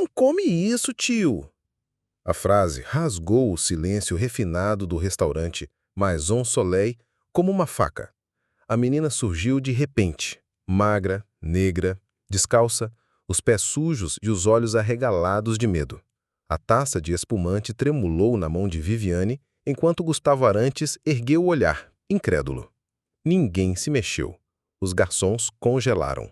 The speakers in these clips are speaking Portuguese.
Não come isso, tio! A frase rasgou o silêncio refinado do restaurante Maison Soleil como uma faca. A menina surgiu de repente, magra, negra, descalça, os pés sujos e os olhos arregalados de medo. A taça de espumante tremulou na mão de Viviane, enquanto Gustavo Arantes ergueu o olhar, incrédulo. Ninguém se mexeu. Os garçons congelaram.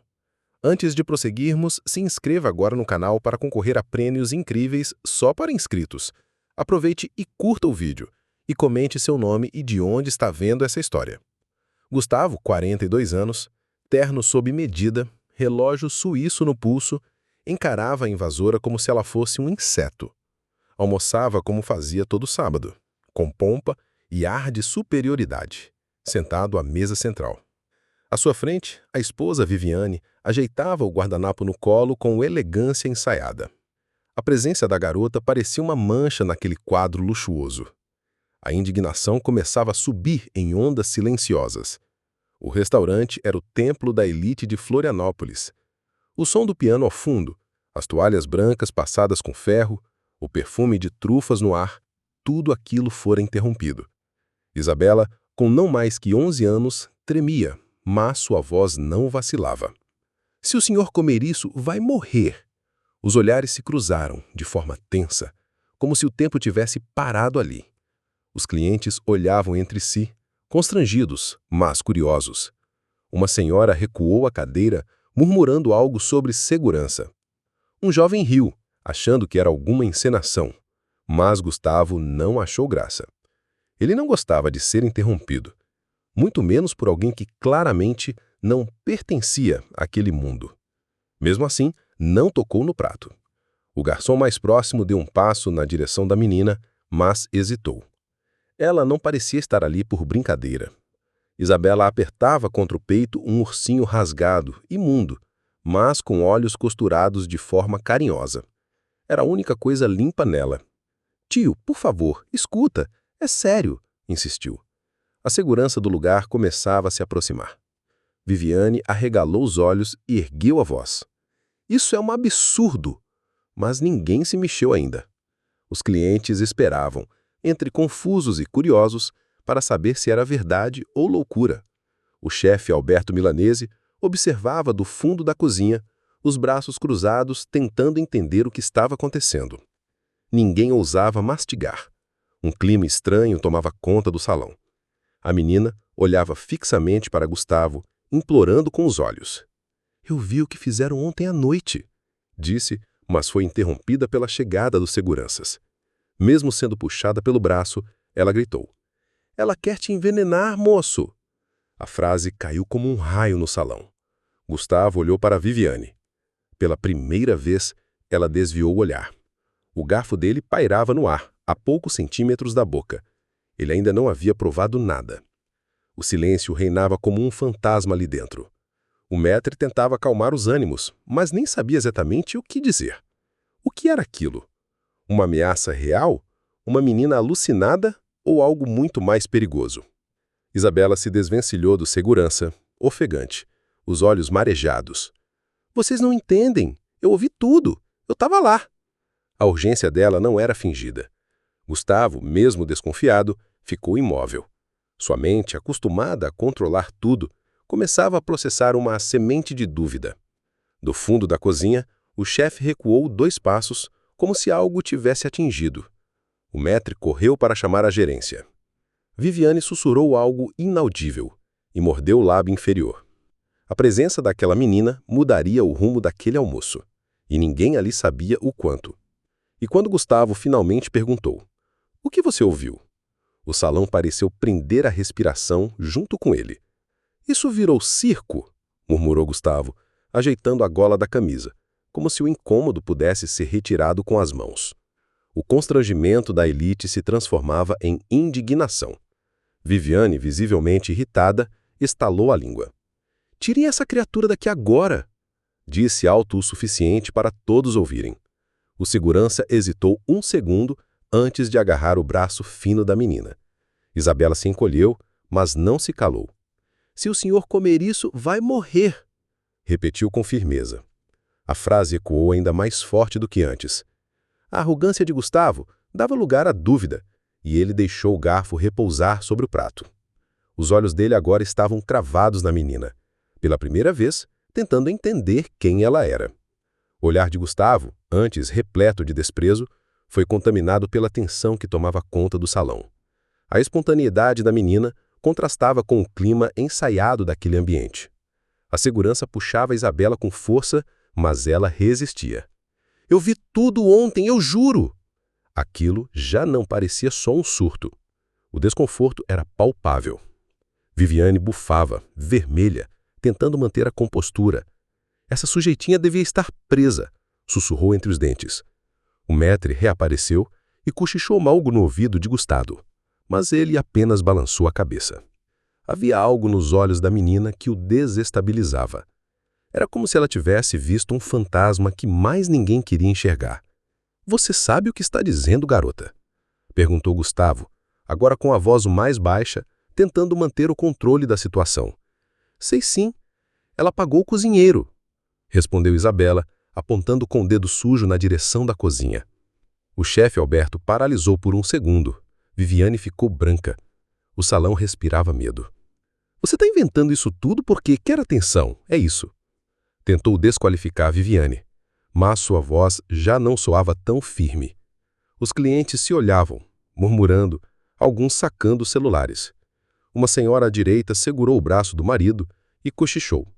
Antes de prosseguirmos, se inscreva agora no canal para concorrer a prêmios incríveis só para inscritos. Aproveite e curta o vídeo. E comente seu nome e de onde está vendo essa história. Gustavo, 42 anos, terno sob medida, relógio suíço no pulso, encarava a invasora como se ela fosse um inseto. Almoçava como fazia todo sábado, com pompa e ar de superioridade, sentado à mesa central. À sua frente, a esposa Viviane ajeitava o guardanapo no colo com elegância ensaiada. A presença da garota parecia uma mancha naquele quadro luxuoso. A indignação começava a subir em ondas silenciosas. O restaurante era o templo da elite de Florianópolis. O som do piano ao fundo, as toalhas brancas passadas com ferro, o perfume de trufas no ar, tudo aquilo fora interrompido. Isabela, com não mais que 11 anos, tremia, mas sua voz não vacilava. Se o senhor comer isso, vai morrer. Os olhares se cruzaram, de forma tensa, como se o tempo tivesse parado ali. Os clientes olhavam entre si, constrangidos, mas curiosos. Uma senhora recuou a cadeira, murmurando algo sobre segurança. Um jovem riu, achando que era alguma encenação, mas Gustavo não achou graça. Ele não gostava de ser interrompido, muito menos por alguém que claramente não pertencia àquele mundo. Mesmo assim, não tocou no prato. O garçom mais próximo deu um passo na direção da menina, mas hesitou. Ela não parecia estar ali por brincadeira. Isabela apertava contra o peito um ursinho rasgado, imundo, mas com olhos costurados de forma carinhosa. Era a única coisa limpa nela. Tio, por favor, escuta, é sério, insistiu. A segurança do lugar começava a se aproximar. Viviane arregalou os olhos e ergueu a voz. Isso é um absurdo! Mas ninguém se mexeu ainda. Os clientes esperavam, entre confusos e curiosos, para saber se era verdade ou loucura. O chefe Alberto Milanese observava do fundo da cozinha, os braços cruzados, tentando entender o que estava acontecendo. Ninguém ousava mastigar. Um clima estranho tomava conta do salão. A menina olhava fixamente para Gustavo, implorando com os olhos. Eu vi o que fizeram ontem à noite, disse, mas foi interrompida pela chegada dos seguranças. Mesmo sendo puxada pelo braço, ela gritou. Ela quer te envenenar, moço! A frase caiu como um raio no salão. Gustavo olhou para Viviane. Pela primeira vez, ela desviou o olhar. O garfo dele pairava no ar, a poucos centímetros da boca. Ele ainda não havia provado nada. O silêncio reinava como um fantasma ali dentro. O maître tentava acalmar os ânimos, mas nem sabia exatamente o que dizer. O que era aquilo? Uma ameaça real? Uma menina alucinada? Ou algo muito mais perigoso? Isabela se desvencilhou do segurança, ofegante, os olhos marejados. Vocês não entendem. Eu ouvi tudo. Eu estava lá. A urgência dela não era fingida. Gustavo, mesmo desconfiado, ficou imóvel. Sua mente, acostumada a controlar tudo, começava a processar uma semente de dúvida. Do fundo da cozinha, o chefe recuou 2 passos, como se algo tivesse atingido. O maître correu para chamar a gerência. Viviane sussurrou algo inaudível e mordeu o lábio inferior. A presença daquela menina mudaria o rumo daquele almoço, e ninguém ali sabia o quanto. E quando Gustavo finalmente perguntou, o que você ouviu? O salão pareceu prender a respiração junto com ele. Isso virou circo, murmurou Gustavo, ajeitando a gola da camisa, como se o incômodo pudesse ser retirado com as mãos. O constrangimento da elite se transformava em indignação. Viviane, visivelmente irritada, estalou a língua. Tirem essa criatura daqui agora, disse alto o suficiente para todos ouvirem. O segurança hesitou 1 segundo antes de agarrar o braço fino da menina. Isabela se encolheu, mas não se calou. Se o senhor comer isso, vai morrer, repetiu com firmeza. A frase ecoou ainda mais forte do que antes. A arrogância de Gustavo dava lugar à dúvida, e ele deixou o garfo repousar sobre o prato. Os olhos dele agora estavam cravados na menina, pela primeira vez, tentando entender quem ela era. O olhar de Gustavo, antes repleto de desprezo, foi contaminado pela tensão que tomava conta do salão. A espontaneidade da menina contrastava com o clima ensaiado daquele ambiente. A segurança puxava Isabela com força, mas ela resistia. "Eu vi tudo ontem, eu juro!" Aquilo já não parecia só um surto. O desconforto era palpável. Viviane bufava, vermelha, tentando manter a compostura. Essa sujeitinha devia estar presa, sussurrou entre os dentes. O maître reapareceu e cochichou algo no ouvido de Gustavo, mas ele apenas balançou a cabeça. Havia algo nos olhos da menina que o desestabilizava. Era como se ela tivesse visto um fantasma que mais ninguém queria enxergar. "Você sabe o que está dizendo, garota?" perguntou Gustavo, agora com a voz mais baixa, tentando manter o controle da situação. "Sei sim. Ela pagou o cozinheiro", respondeu Isabela, apontando com o dedo sujo na direção da cozinha. O chefe Alberto paralisou por um segundo. Viviane ficou branca. O salão respirava medo. "Você está inventando isso tudo porque quer atenção, é isso?" Tentou desqualificar Viviane, mas sua voz já não soava tão firme. Os clientes se olhavam, murmurando, alguns sacando celulares. Uma senhora à direita segurou o braço do marido e cochichou.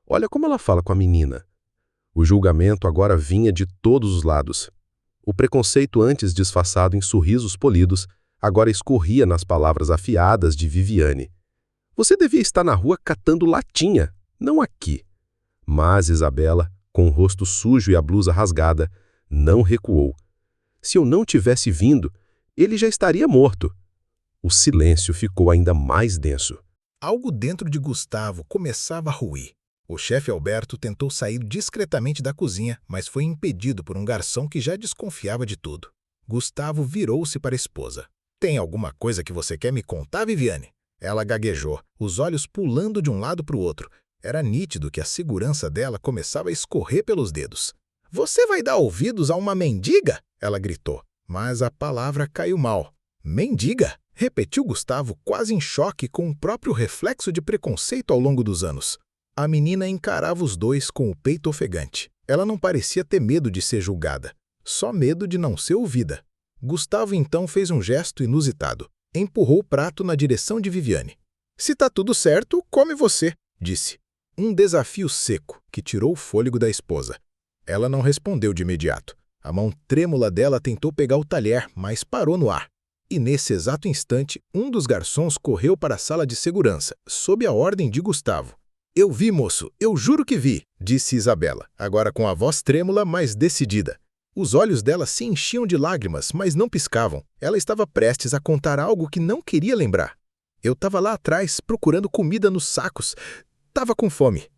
"Olha como ela fala com a menina." O julgamento agora vinha de todos os lados. O preconceito antes disfarçado em sorrisos polidos agora escorria nas palavras afiadas de Viviane. "Você devia estar na rua catando latinha, não aqui." Mas Isabela, com o rosto sujo e a blusa rasgada, não recuou. "Se eu não tivesse vindo, ele já estaria morto." O silêncio ficou ainda mais denso. Algo dentro de Gustavo começava a ruir. O chefe Alberto tentou sair discretamente da cozinha, mas foi impedido por um garçom que já desconfiava de tudo. Gustavo virou-se para a esposa. "Tem alguma coisa que você quer me contar, Viviane?" Ela gaguejou, os olhos pulando de um lado para o outro. Era nítido que a segurança dela começava a escorrer pelos dedos. "Você vai dar ouvidos a uma mendiga?" ela gritou, mas a palavra caiu mal. "Mendiga?" repetiu Gustavo, quase em choque com o próprio reflexo de preconceito ao longo dos anos. A menina encarava os dois com o peito ofegante. Ela não parecia ter medo de ser julgada, só medo de não ser ouvida. Gustavo então fez um gesto inusitado. Empurrou o prato na direção de Viviane. "Se tá tudo certo, come você", disse. Um desafio seco que tirou o fôlego da esposa. Ela não respondeu de imediato. A mão trêmula dela tentou pegar o talher, mas parou no ar. E nesse exato instante, um dos garçons correu para a sala de segurança, sob a ordem de Gustavo. "Eu vi, moço, eu juro que vi", disse Isabela, agora com a voz trêmula, mas decidida. Os olhos dela se enchiam de lágrimas, mas não piscavam. Ela estava prestes a contar algo que não queria lembrar. "Eu estava lá atrás, procurando comida nos sacos. Tava com fome."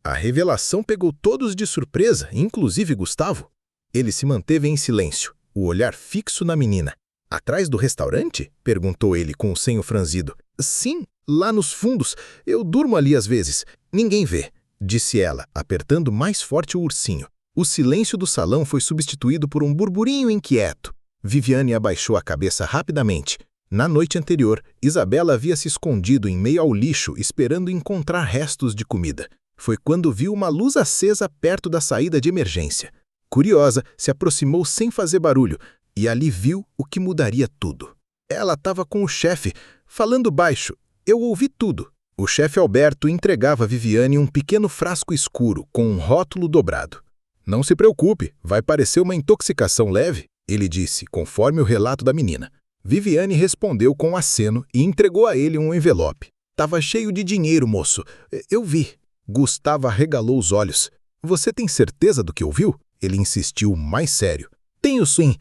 A revelação pegou todos de surpresa, inclusive Gustavo. Ele se manteve em silêncio, o olhar fixo na menina. "Atrás do restaurante?" perguntou ele com o senho franzido. "Sim, lá nos fundos. Eu durmo ali às vezes. Ninguém vê", disse ela, apertando mais forte o ursinho. O silêncio do salão foi substituído por um burburinho inquieto. Viviane abaixou a cabeça rapidamente. Na noite anterior, Isabela havia se escondido em meio ao lixo esperando encontrar restos de comida. Foi quando viu uma luz acesa perto da saída de emergência. Curiosa, se aproximou sem fazer barulho e ali viu o que mudaria tudo. Ela estava com o chefe, falando baixo. Eu ouvi tudo. O chefe Alberto entregava a Viviane um pequeno frasco escuro com um rótulo dobrado. "Não se preocupe, vai parecer uma intoxicação leve", ele disse, conforme o relato da menina. Viviane respondeu com um aceno e entregou a ele um envelope. "Tava cheio de dinheiro, moço. Eu vi." Gustavo arregalou os olhos. "Você tem certeza do que ouviu?" Ele insistiu mais sério. "Tenho sim.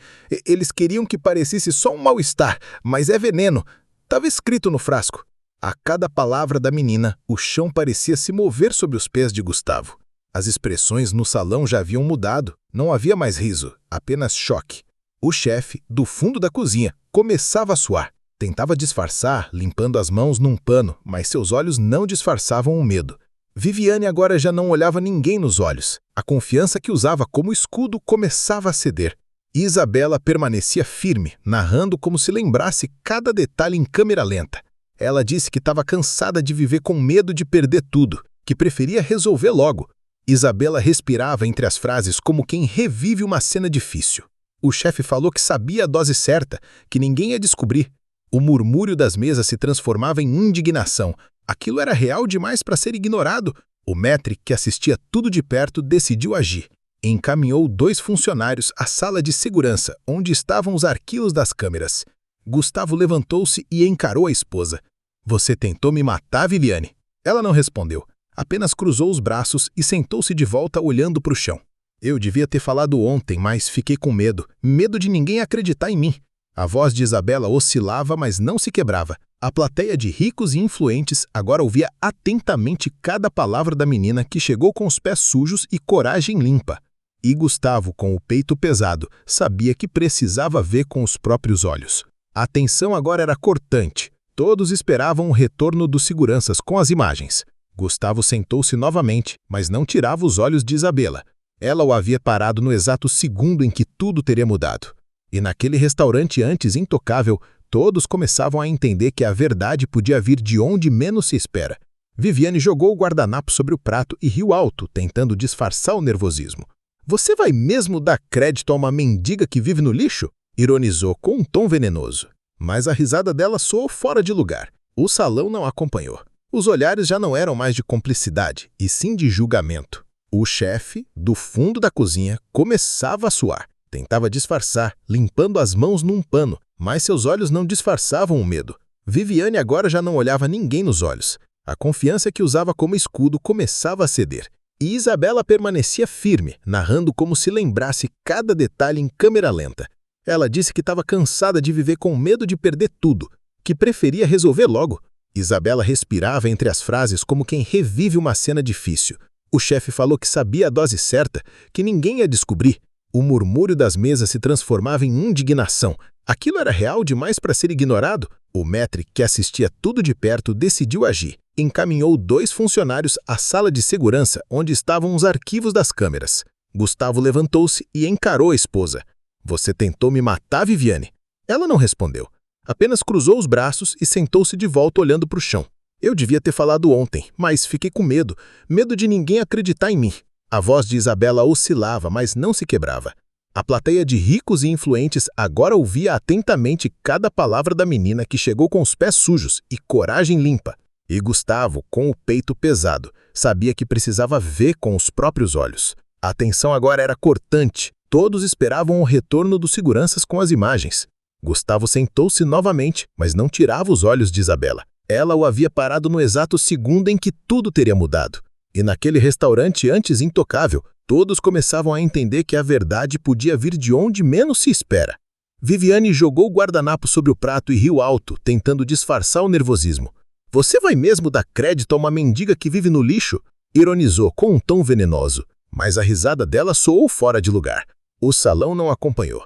Eles queriam que parecesse só um mal-estar, mas é veneno. Tava escrito no frasco." A cada palavra da menina, o chão parecia se mover sob os pés de Gustavo. As expressões no salão já haviam mudado. Não havia mais riso, apenas choque. O chefe, do fundo da cozinha, começava a suar. Tentava disfarçar, limpando as mãos num pano, mas seus olhos não disfarçavam o medo. Viviane agora já não olhava ninguém nos olhos. A confiança que usava como escudo começava a ceder. Isabela permanecia firme, narrando como se lembrasse cada detalhe em câmera lenta. Ela disse que estava cansada de viver com medo de perder tudo, que preferia resolver logo. Isabela respirava entre as frases como quem revive uma cena difícil. O chefe falou que sabia a dose certa, que ninguém ia descobrir. O murmúrio das mesas se transformava em indignação. Aquilo era real demais para ser ignorado. O maître, que assistia tudo de perto, decidiu agir. Encaminhou 2 funcionários à sala de segurança, onde estavam os arquivos das câmeras. Gustavo levantou-se e encarou a esposa. "Você tentou me matar, Viviane?" Ela não respondeu. Apenas cruzou os braços e sentou-se de volta olhando para o chão. "Eu devia ter falado ontem, mas fiquei com medo. Medo de ninguém acreditar em mim." A voz de Isabela oscilava, mas não se quebrava. A plateia de ricos e influentes agora ouvia atentamente cada palavra da menina, que chegou com os pés sujos e coragem limpa. E Gustavo, com o peito pesado, sabia que precisava ver com os próprios olhos. A tensão agora era cortante. Todos esperavam o retorno dos seguranças com as imagens. Gustavo sentou-se novamente, mas não tirava os olhos de Isabela. Ela o havia parado no exato segundo em que tudo teria mudado. E naquele restaurante antes intocável, todos começavam a entender que a verdade podia vir de onde menos se espera. Viviane jogou o guardanapo sobre o prato e riu alto, tentando disfarçar o nervosismo. "Você vai mesmo dar crédito a uma mendiga que vive no lixo?" Ironizou com um tom venenoso. Mas a risada dela soou fora de lugar. O salão não acompanhou. Os olhares já não eram mais de cumplicidade, e sim de julgamento. O chefe, do fundo da cozinha, começava a suar. Tentava disfarçar, limpando as mãos num pano, mas seus olhos não disfarçavam o medo. Viviane agora já não olhava ninguém nos olhos. A confiança que usava como escudo começava a ceder. E Isabela permanecia firme, narrando como se lembrasse cada detalhe em câmera lenta. Ela disse que estava cansada de viver com medo de perder tudo, que preferia resolver logo. Isabela respirava entre as frases como quem revive uma cena difícil. O chefe falou que sabia a dose certa, que ninguém ia descobrir. O murmúrio das mesas se transformava em indignação. Aquilo era real demais para ser ignorado. O maître, que assistia tudo de perto, decidiu agir. Encaminhou 2 funcionários à sala de segurança, onde estavam os arquivos das câmeras. Gustavo levantou-se e encarou a esposa. "Você tentou me matar, Viviane?" Ela não respondeu. Apenas cruzou os braços e sentou-se de volta olhando para o chão. "Eu devia ter falado ontem, mas fiquei com medo. Medo de ninguém acreditar em mim." A voz de Isabela oscilava, mas não se quebrava. A plateia de ricos e influentes agora ouvia atentamente cada palavra da menina, que chegou com os pés sujos e coragem limpa. E Gustavo, com o peito pesado, sabia que precisava ver com os próprios olhos. A tensão agora era cortante. Todos esperavam o retorno dos seguranças com as imagens. Gustavo sentou-se novamente, mas não tirava os olhos de Isabela. Ela o havia parado no exato segundo em que tudo teria mudado. E naquele restaurante antes intocável, todos começavam a entender que a verdade podia vir de onde menos se espera. Viviane jogou o guardanapo sobre o prato e riu alto, tentando disfarçar o nervosismo. "Você vai mesmo dar crédito a uma mendiga que vive no lixo?" Ironizou com um tom venenoso, mas a risada dela soou fora de lugar. O salão não acompanhou.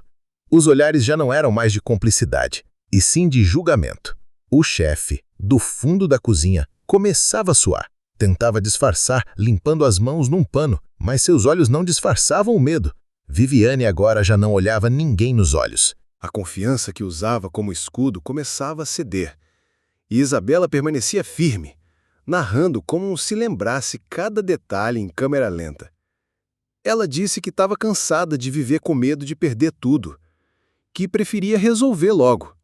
Os olhares já não eram mais de cumplicidade, e sim de julgamento. O chefe, do fundo da cozinha, começava a suar. Tentava disfarçar, limpando as mãos num pano, mas seus olhos não disfarçavam o medo. Viviane agora já não olhava ninguém nos olhos. A confiança que usava como escudo começava a ceder. E Isabela permanecia firme, narrando como se lembrasse cada detalhe em câmera lenta. Ela disse que estava cansada de viver com medo de perder tudo, que preferia resolver logo.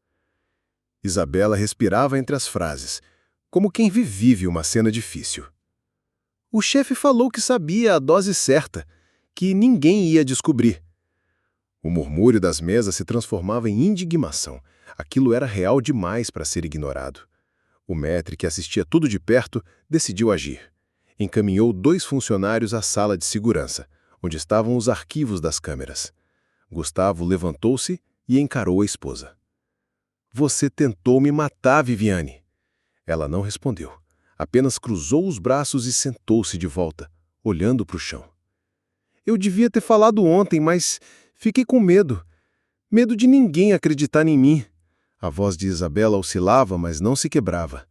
Isabela respirava entre as frases, como quem revive uma cena difícil. O chefe falou que sabia a dose certa, que ninguém ia descobrir. O murmúrio das mesas se transformava em indignação. Aquilo era real demais para ser ignorado. O maître, que assistia tudo de perto, decidiu agir. Encaminhou 2 funcionários à sala de segurança, onde estavam os arquivos das câmeras. Gustavo levantou-se e encarou a esposa. "Você tentou me matar, Viviane." Ela não respondeu. Apenas cruzou os braços e sentou-se de volta, olhando para o chão. "Eu devia ter falado ontem, mas fiquei com medo. Medo de ninguém acreditar em mim." A voz de Isabela oscilava, mas não se quebrava.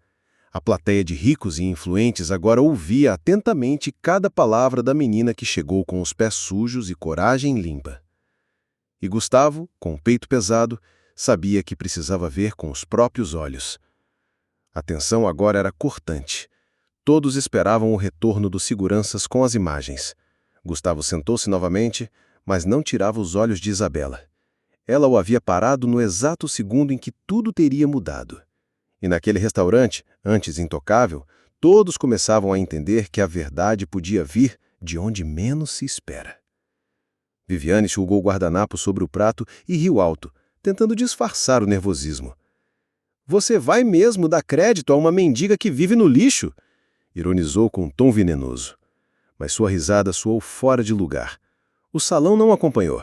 A plateia de ricos e influentes agora ouvia atentamente cada palavra da menina que chegou com os pés sujos e coragem limpa. E Gustavo, com o peito pesado, sabia que precisava ver com os próprios olhos. A tensão agora era cortante. Todos esperavam o retorno dos seguranças com as imagens. Gustavo sentou-se novamente, mas não tirava os olhos de Isabela. Ela o havia parado no exato segundo em que tudo teria mudado. E naquele restaurante, antes intocável, todos começavam a entender que a verdade podia vir de onde menos se espera. Viviane enxugou o guardanapo sobre o prato e riu alto, tentando disfarçar o nervosismo. "Você vai mesmo dar crédito a uma mendiga que vive no lixo?" ironizou com um tom venenoso. Mas sua risada soou fora de lugar. O salão não acompanhou.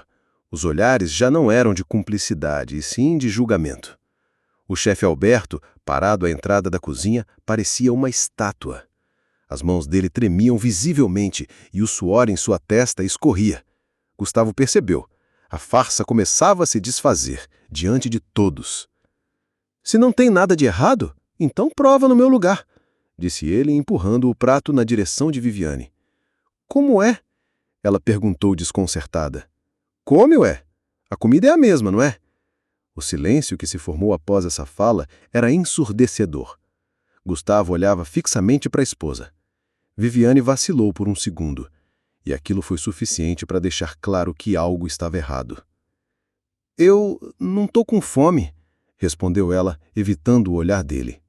Os olhares já não eram de cumplicidade, e sim de julgamento. O chefe Alberto, parado à entrada da cozinha, parecia uma estátua. As mãos dele tremiam visivelmente e o suor em sua testa escorria. Gustavo percebeu. A farsa começava a se desfazer, diante de todos. "Se não tem nada de errado, então prova no meu lugar", disse ele, empurrando o prato na direção de Viviane. "Como é?" ela perguntou desconcertada. "Como é? A comida é a mesma, não é?" O silêncio que se formou após essa fala era ensurdecedor. Gustavo olhava fixamente para a esposa. Viviane vacilou por um segundo, e aquilo foi suficiente para deixar claro que algo estava errado. "Eu não tô com fome", respondeu ela, evitando o olhar dele.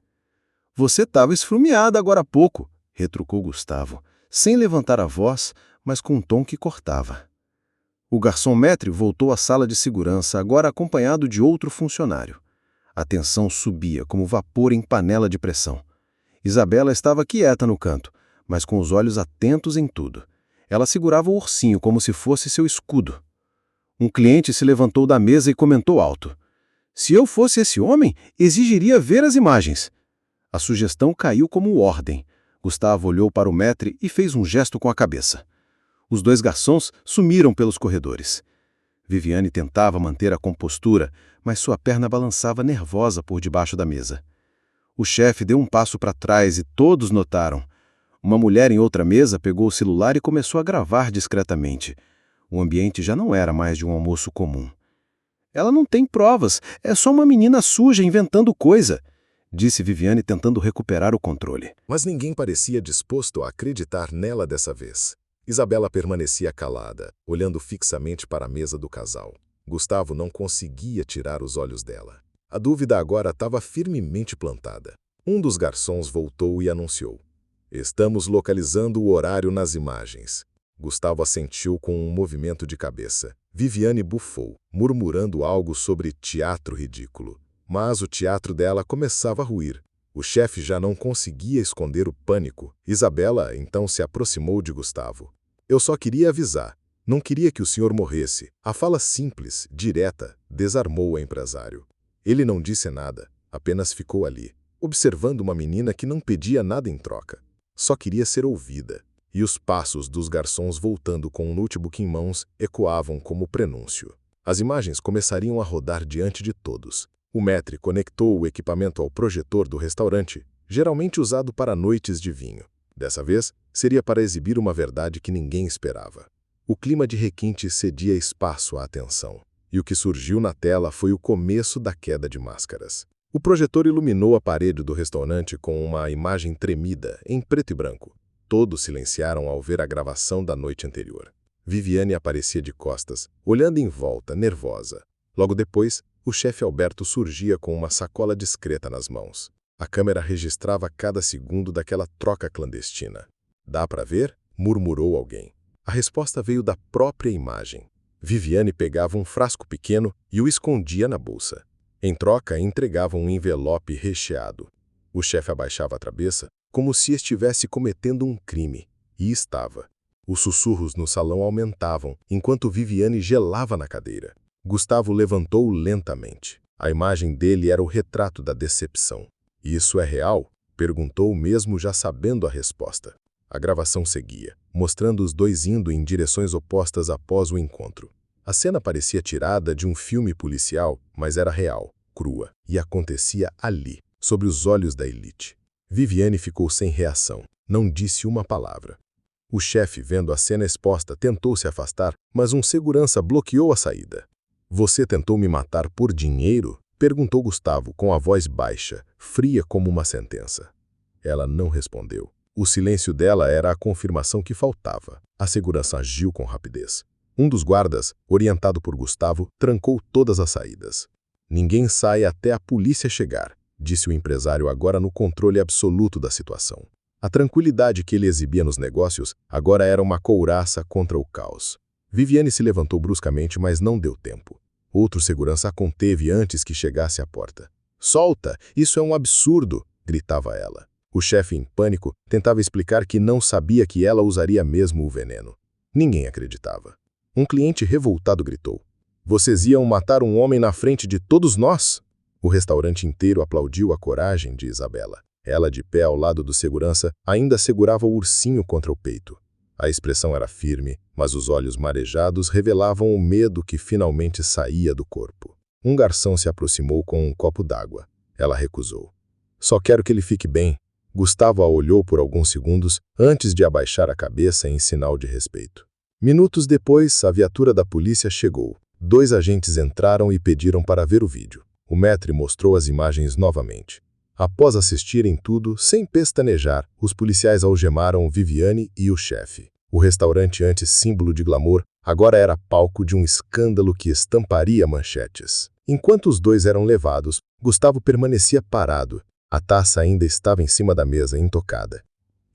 "Você estava esfomeada agora há pouco", retrucou Gustavo, sem levantar a voz, mas com um tom que cortava. O garçom-maître voltou à sala de segurança, agora acompanhado de outro funcionário. A tensão subia como vapor em panela de pressão. Isabela estava quieta no canto, mas com os olhos atentos em tudo. Ela segurava o ursinho como se fosse seu escudo. Um cliente se levantou da mesa e comentou alto: "Se eu fosse esse homem, exigiria ver as imagens." A sugestão caiu como ordem. Gustavo olhou para o maître e fez um gesto com a cabeça. Os dois garçons sumiram pelos corredores. Viviane tentava manter a compostura, mas sua perna balançava nervosa por debaixo da mesa. O chefe deu um passo para trás e todos notaram. Uma mulher em outra mesa pegou o celular e começou a gravar discretamente. O ambiente já não era mais de um almoço comum. "Ela não tem provas, é só uma menina suja inventando coisa", disse Viviane tentando recuperar o controle. Mas ninguém parecia disposto a acreditar nela dessa vez. Isabela permanecia calada, olhando fixamente para a mesa do casal. Gustavo não conseguia tirar os olhos dela. A dúvida agora estava firmemente plantada. Um dos garçons voltou e anunciou: "Estamos localizando o horário nas imagens." Gustavo assentiu com um movimento de cabeça. Viviane bufou, murmurando algo sobre teatro ridículo. Mas o teatro dela começava a ruir. O chefe já não conseguia esconder o pânico. Isabela então se aproximou de Gustavo. "Eu só queria avisar. Não queria que o senhor morresse." A fala simples, direta, desarmou o empresário. Ele não disse nada, apenas ficou ali, observando uma menina que não pedia nada em troca. Só queria ser ouvida. E os passos dos garçons voltando com um notebook em mãos ecoavam como prenúncio. As imagens começariam a rodar diante de todos. O maître conectou o equipamento ao projetor do restaurante, geralmente usado para noites de vinho. Dessa vez, seria para exibir uma verdade que ninguém esperava. O clima de requinte cedia espaço à atenção. E o que surgiu na tela foi o começo da queda de máscaras. O projetor iluminou a parede do restaurante com uma imagem tremida, em preto e branco. Todos silenciaram ao ver a gravação da noite anterior. Viviane aparecia de costas, olhando em volta, nervosa. Logo depois, o chefe Alberto surgia com uma sacola discreta nas mãos. A câmera registrava cada segundo daquela troca clandestina. "Dá para ver?" murmurou alguém. A resposta veio da própria imagem. Viviane pegava um frasco pequeno e o escondia na bolsa. Em troca, entregava um envelope recheado. O chefe abaixava a cabeça, como se estivesse cometendo um crime. E estava. Os sussurros no salão aumentavam, enquanto Viviane gelava na cadeira. Gustavo levantou lentamente. A imagem dele era o retrato da decepção. "Isso é real?" perguntou mesmo já sabendo a resposta. A gravação seguia, mostrando os dois indo em direções opostas após o encontro. A cena parecia tirada de um filme policial, mas era real, crua, e acontecia ali, sob os olhos da elite. Viviane ficou sem reação. Não disse uma palavra. O chefe, vendo a cena exposta, tentou se afastar, mas um segurança bloqueou a saída. Você tentou me matar por dinheiro? Perguntou Gustavo com a voz baixa, fria como uma sentença. Ela não respondeu. O silêncio dela era a confirmação que faltava. A segurança agiu com rapidez. Um dos guardas, orientado por Gustavo, trancou todas as saídas. Ninguém sai até a polícia chegar, disse o empresário agora no controle absoluto da situação. A tranquilidade que ele exibia nos negócios agora era uma couraça contra o caos. Viviane se levantou bruscamente, mas não deu tempo. Outro segurança a conteve antes que chegasse à porta. "Solta! Isso é um absurdo!" gritava ela. O chefe, em pânico, tentava explicar que não sabia que ela usaria mesmo o veneno. Ninguém acreditava. Um cliente revoltado gritou: "Vocês iam matar um homem na frente de todos nós?" O restaurante inteiro aplaudiu a coragem de Isabela. Ela, de pé ao lado do segurança, ainda segurava o ursinho contra o peito. A expressão era firme, mas os olhos marejados revelavam o medo que finalmente saía do corpo. Um garçom se aproximou com um copo d'água. Ela recusou. "Só quero que ele fique bem." Gustavo a olhou por alguns segundos antes de abaixar a cabeça em sinal de respeito. Minutos depois, a viatura da polícia chegou. 2 agentes entraram e pediram para ver o vídeo. O maître mostrou as imagens novamente. Após assistirem tudo, sem pestanejar, os policiais algemaram Viviane e o chefe. O restaurante, antes símbolo de glamour, agora era palco de um escândalo que estamparia manchetes. Enquanto os dois eram levados, Gustavo permanecia parado. A taça ainda estava em cima da mesa, intocada.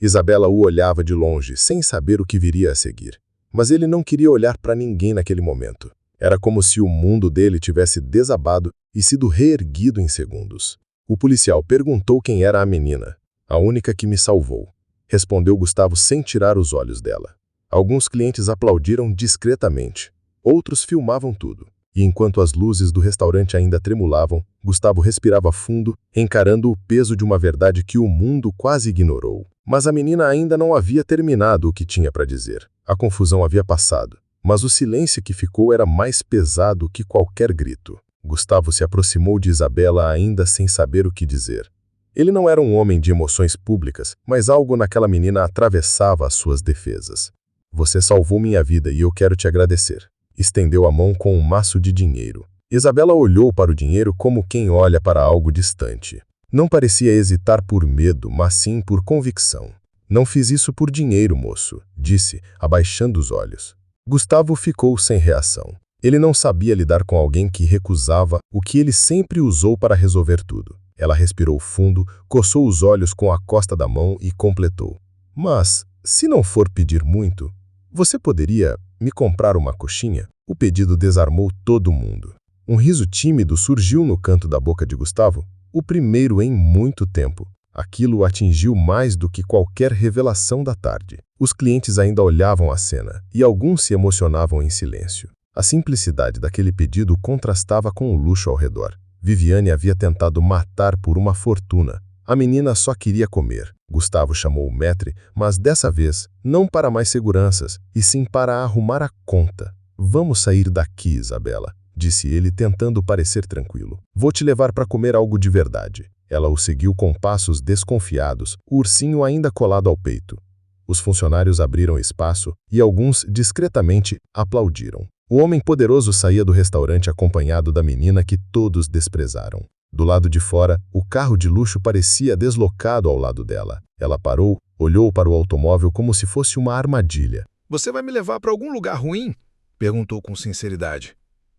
Isabela o olhava de longe, sem saber o que viria a seguir. Mas ele não queria olhar para ninguém naquele momento. Era como se o mundo dele tivesse desabado e sido reerguido em segundos. O policial perguntou quem era a menina. "A única que me salvou", respondeu Gustavo sem tirar os olhos dela. Alguns clientes aplaudiram discretamente. Outros filmavam tudo. E enquanto as luzes do restaurante ainda tremulavam, Gustavo respirava fundo, encarando o peso de uma verdade que o mundo quase ignorou. Mas a menina ainda não havia terminado o que tinha para dizer. A confusão havia passado, mas o silêncio que ficou era mais pesado que qualquer grito. Gustavo se aproximou de Isabela ainda sem saber o que dizer. Ele não era um homem de emoções públicas, mas algo naquela menina atravessava as suas defesas. "Você salvou minha vida e eu quero te agradecer." Estendeu a mão com um maço de dinheiro. Isabela olhou para o dinheiro como quem olha para algo distante. Não parecia hesitar por medo, mas sim por convicção. "Não fiz isso por dinheiro, moço", disse, abaixando os olhos. Gustavo ficou sem reação. Ele não sabia lidar com alguém que recusava o que ele sempre usou para resolver tudo. Ela respirou fundo, coçou os olhos com a costa da mão e completou: "Mas, se não for pedir muito, você poderia me comprar uma coxinha?" O pedido desarmou todo mundo. Um riso tímido surgiu no canto da boca de Gustavo, o primeiro em muito tempo. Aquilo o atingiu mais do que qualquer revelação da tarde. Os clientes ainda olhavam a cena, e alguns se emocionavam em silêncio. A simplicidade daquele pedido contrastava com o luxo ao redor. Viviane havia tentado matar por uma fortuna. A menina só queria comer. Gustavo chamou o maître, mas dessa vez, não para mais seguranças, e sim para arrumar a conta. "Vamos sair daqui, Isabela", disse ele, tentando parecer tranquilo. "Vou te levar para comer algo de verdade." Ela o seguiu com passos desconfiados, o ursinho ainda colado ao peito. Os funcionários abriram espaço e alguns, discretamente, aplaudiram. O homem poderoso saía do restaurante acompanhado da menina que todos desprezaram. Do lado de fora, o carro de luxo parecia deslocado ao lado dela. Ela parou, olhou para o automóvel como se fosse uma armadilha. "Você vai me levar para algum lugar ruim?" perguntou com sinceridade.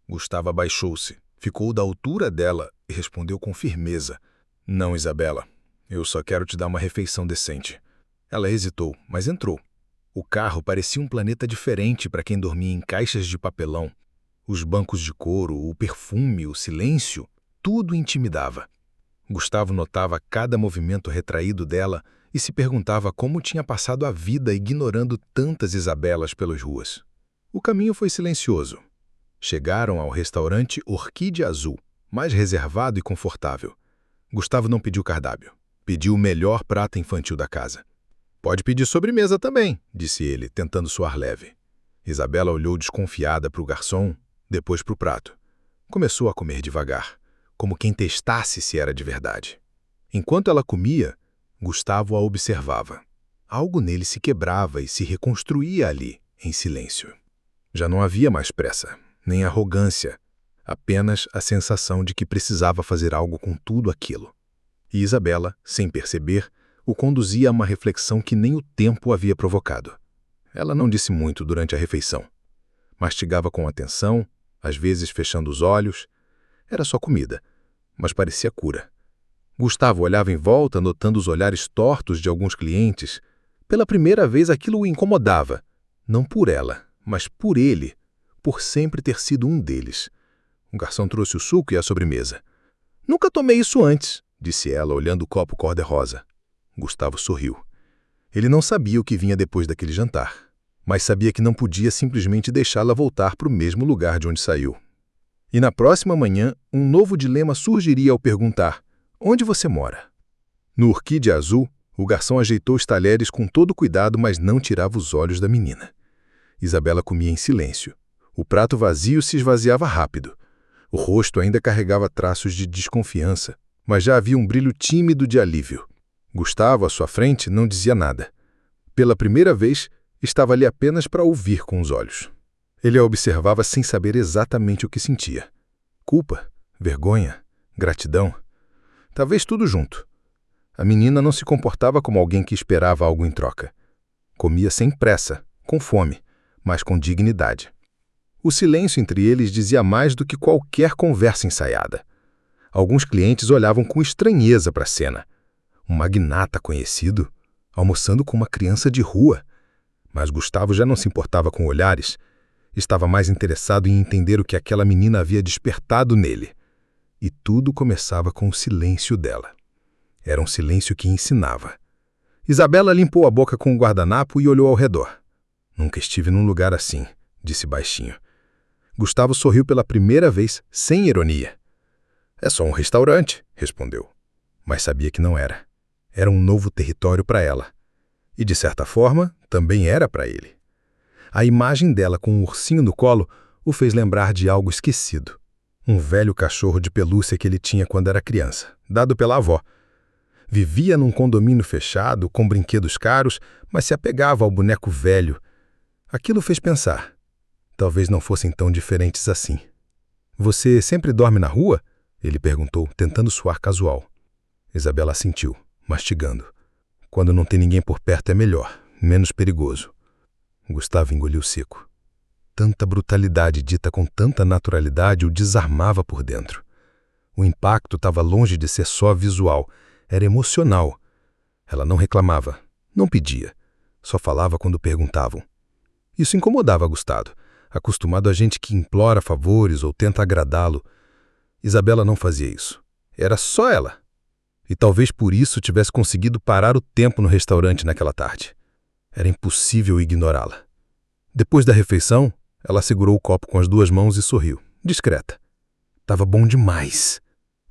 Gustavo abaixou-se, ficou da altura dela e respondeu com firmeza: "Não, Isabela. Eu só quero te dar uma refeição decente." Ela hesitou, mas entrou. O carro parecia um planeta diferente para quem dormia em caixas de papelão. Os bancos de couro, o perfume, o silêncio, tudo intimidava. Gustavo notava cada movimento retraído dela e se perguntava como tinha passado a vida ignorando tantas Isabelas pelas ruas. O caminho foi silencioso. Chegaram ao restaurante Orquídea Azul, mais reservado e confortável. Gustavo não pediu cardápio. Pediu o melhor prato infantil da casa. "Pode pedir sobremesa também", disse ele, tentando soar leve. Isabela olhou desconfiada para o garçom, depois para o prato. Começou a comer devagar, como quem testasse se era de verdade. Enquanto ela comia, Gustavo a observava. Algo nele se quebrava e se reconstruía ali, em silêncio. Já não havia mais pressa, nem arrogância, apenas a sensação de que precisava fazer algo com tudo aquilo. E Isabela, sem perceber, o conduzia a uma reflexão que nem o tempo havia provocado. Ela não disse muito durante a refeição. Mastigava com atenção, às vezes fechando os olhos. Era só comida, mas parecia cura. Gustavo olhava em volta, notando os olhares tortos de alguns clientes. Pela primeira vez aquilo o incomodava, não por ela, mas por ele, por sempre ter sido um deles. O garçom trouxe o suco e a sobremesa. "Nunca tomei isso antes", disse ela, olhando o copo cor-de-rosa. Gustavo sorriu. Ele não sabia o que vinha depois daquele jantar, mas sabia que não podia simplesmente deixá-la voltar para o mesmo lugar de onde saiu. E na próxima manhã, um novo dilema surgiria ao perguntar: "Onde você mora?" No Orquídea Azul, o garçom ajeitou os talheres com todo cuidado, mas não tirava os olhos da menina. Isabela comia em silêncio. O prato vazio se esvaziava rápido. O rosto ainda carregava traços de desconfiança, mas já havia um brilho tímido de alívio. Gustavo, à sua frente, não dizia nada. Pela primeira vez, estava ali apenas para ouvir com os olhos. Ele a observava sem saber exatamente o que sentia. Culpa, vergonha, gratidão. Talvez tudo junto. A menina não se comportava como alguém que esperava algo em troca. Comia sem pressa, com fome, mas com dignidade. O silêncio entre eles dizia mais do que qualquer conversa ensaiada. Alguns clientes olhavam com estranheza para a cena. Um magnata conhecido, almoçando com uma criança de rua. Mas Gustavo já não se importava com olhares. Estava mais interessado em entender o que aquela menina havia despertado nele. E tudo começava com o silêncio dela. Era um silêncio que ensinava. Isabela limpou a boca com o guardanapo e olhou ao redor. "Nunca estive num lugar assim", disse baixinho. Gustavo sorriu pela primeira vez, sem ironia. "É só um restaurante", respondeu. Mas sabia que não era. Era um novo território para ela. E, de certa forma, também era para ele. A imagem dela com um ursinho no colo o fez lembrar de algo esquecido. Um velho cachorro de pelúcia que ele tinha quando era criança, dado pela avó. Vivia num condomínio fechado, com brinquedos caros, mas se apegava ao boneco velho. Aquilo fez pensar. Talvez não fossem tão diferentes assim. "Você sempre dorme na rua?" ele perguntou, tentando soar casual. Isabela assentiu, mastigando. "Quando não tem ninguém por perto é melhor, menos perigoso." Gustavo engoliu seco. Tanta brutalidade dita com tanta naturalidade o desarmava por dentro. O impacto estava longe de ser só visual, era emocional. Ela não reclamava, não pedia, só falava quando perguntavam. Isso incomodava Gustavo, acostumado a gente que implora favores ou tenta agradá-lo. Isabela não fazia isso. Era só ela. E talvez por isso tivesse conseguido parar o tempo no restaurante naquela tarde. Era impossível ignorá-la. Depois da refeição, ela segurou o copo com as duas mãos e sorriu, discreta. "Tava bom demais."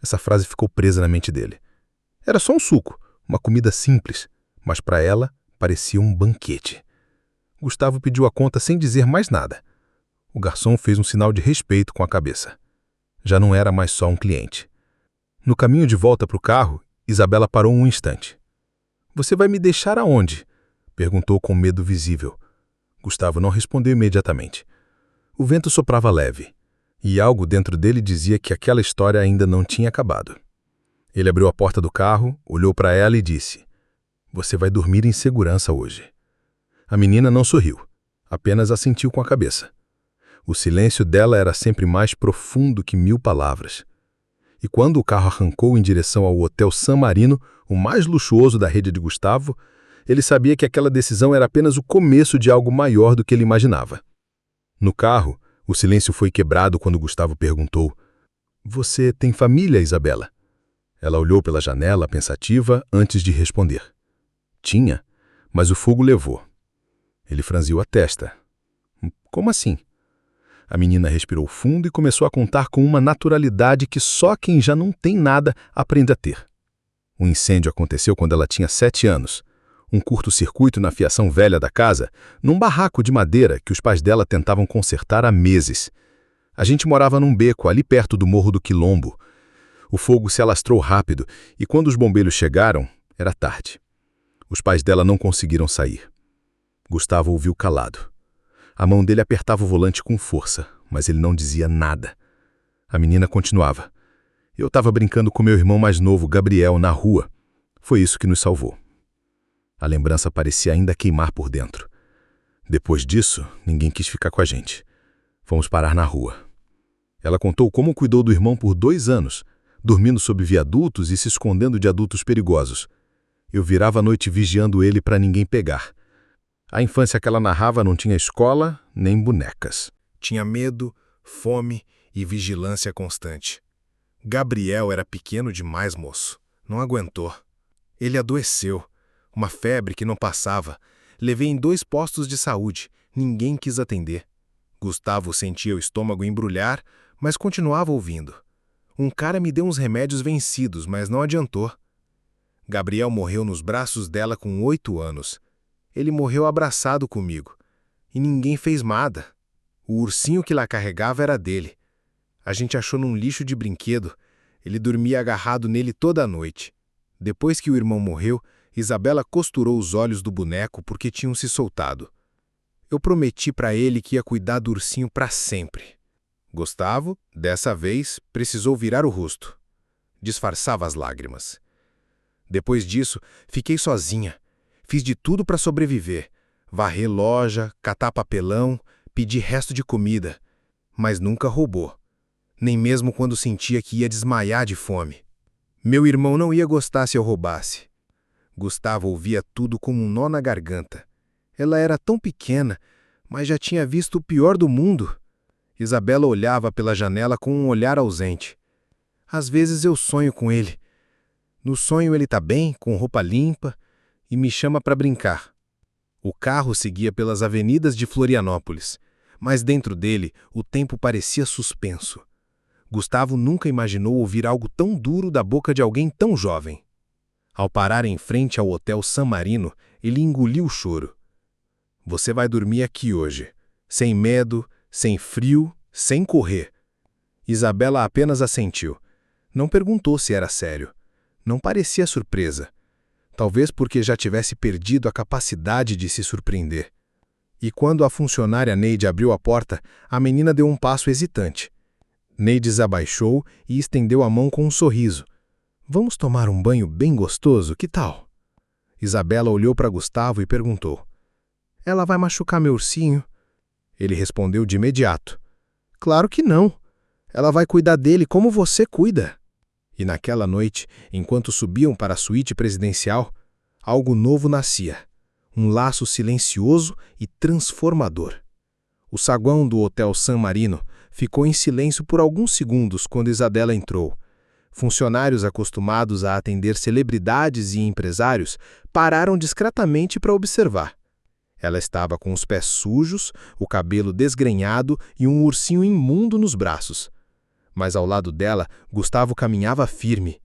Essa frase ficou presa na mente dele. Era só um suco, uma comida simples, mas para ela parecia um banquete. Gustavo pediu a conta sem dizer mais nada. O garçom fez um sinal de respeito com a cabeça. Já não era mais só um cliente. No caminho de volta para o carro, Isabela parou um instante. "Você vai me deixar aonde?" perguntou com medo visível. Gustavo não respondeu imediatamente. O vento soprava leve, e algo dentro dele dizia que aquela história ainda não tinha acabado. Ele abriu a porta do carro, olhou para ela e disse: "Você vai dormir em segurança hoje." A menina não sorriu, apenas assentiu com a cabeça. O silêncio dela era sempre mais profundo que 1000 palavras. E quando o carro arrancou em direção ao Hotel San Marino, o mais luxuoso da rede de Gustavo, ele sabia que aquela decisão era apenas o começo de algo maior do que ele imaginava. No carro, o silêncio foi quebrado quando Gustavo perguntou: "Você tem família, Isabela?" Ela olhou pela janela, pensativa, antes de responder. Tinha, mas o fogo levou. Ele franziu a testa. "Como assim?" A menina respirou fundo e começou a contar com uma naturalidade que só quem já não tem nada aprende a ter. O incêndio aconteceu quando ela tinha 7 anos. Um curto-circuito na fiação velha da casa, num barraco de madeira que os pais dela tentavam consertar há meses. A gente morava num beco ali perto do Morro do Quilombo. O fogo se alastrou rápido e quando os bombeiros chegaram, Era tarde. Os pais dela não conseguiram sair. Gustavo ouviu calado. A mão dele apertava o volante com força, mas ele não dizia nada. A menina continuava. Eu estava brincando com meu irmão mais novo, Gabriel, na rua. Foi isso que nos salvou. A lembrança parecia ainda queimar por dentro. Depois disso, ninguém quis ficar com a gente. Fomos parar na rua. Ela contou como cuidou do irmão por 2 anos, dormindo sob viadutos e se escondendo de adultos perigosos. Eu virava a noite vigiando ele para ninguém pegar. A infância que ela narrava não tinha escola nem bonecas. Tinha medo, fome e vigilância constante. Gabriel era pequeno demais, moço. Não aguentou. Ele adoeceu. Uma febre que não passava. Levei em 2 postos de saúde. Ninguém quis atender. Gustavo sentia o estômago embrulhar, mas continuava ouvindo. Um cara me deu uns remédios vencidos, mas não adiantou. Gabriel morreu nos braços dela com 8 anos. Ele morreu abraçado comigo. E ninguém fez nada. O ursinho que lá carregava era dele. A gente achou num lixo de brinquedo. Ele dormia agarrado nele toda a noite. Depois que o irmão morreu, Isabela costurou os olhos do boneco porque tinham se soltado. Eu prometi para ele que ia cuidar do ursinho para sempre. Gustavo, dessa vez, precisou virar o rosto. Disfarçava as lágrimas. Depois disso, fiquei sozinha. Fiz de tudo para sobreviver. Varrer loja, catar papelão, pedir resto de comida. Mas nunca roubou. Nem mesmo quando sentia que ia desmaiar de fome. Meu irmão não ia gostar se eu roubasse. Gustavo ouvia tudo como um nó na garganta. Ela era tão pequena, mas já tinha visto o pior do mundo. Isabela olhava pela janela com um olhar ausente. Às vezes eu sonho com ele. No sonho ele tá bem, com roupa limpa, e me chama para brincar. O carro seguia pelas avenidas de Florianópolis, mas dentro dele o tempo parecia suspenso. Gustavo nunca imaginou ouvir algo tão duro da boca de alguém tão jovem. Ao parar em frente ao Hotel San Marino, ele engoliu o choro. Você vai dormir aqui hoje, sem medo, sem frio, sem correr. Isabela apenas assentiu. Não perguntou se era sério. Não parecia surpresa. Talvez porque já tivesse perdido a capacidade de se surpreender. E quando a funcionária Neide abriu a porta, a menina deu um passo hesitante. Neide desabaixou e estendeu a mão com um sorriso. Vamos tomar um banho bem gostoso, que tal? Isabela olhou para Gustavo e perguntou. Ela vai machucar meu ursinho? Ele respondeu de imediato. Claro que não. Ela vai cuidar dele como você cuida. E naquela noite, enquanto subiam para a suíte presidencial, algo novo nascia. Um laço silencioso e transformador. O saguão do Hotel San Marino ficou em silêncio por alguns segundos quando Isabela entrou. Funcionários acostumados a atender celebridades e empresários pararam discretamente para observar. Ela estava com os pés sujos, o cabelo desgrenhado e um ursinho imundo nos braços. Mas ao lado dela, Gustavo caminhava firme.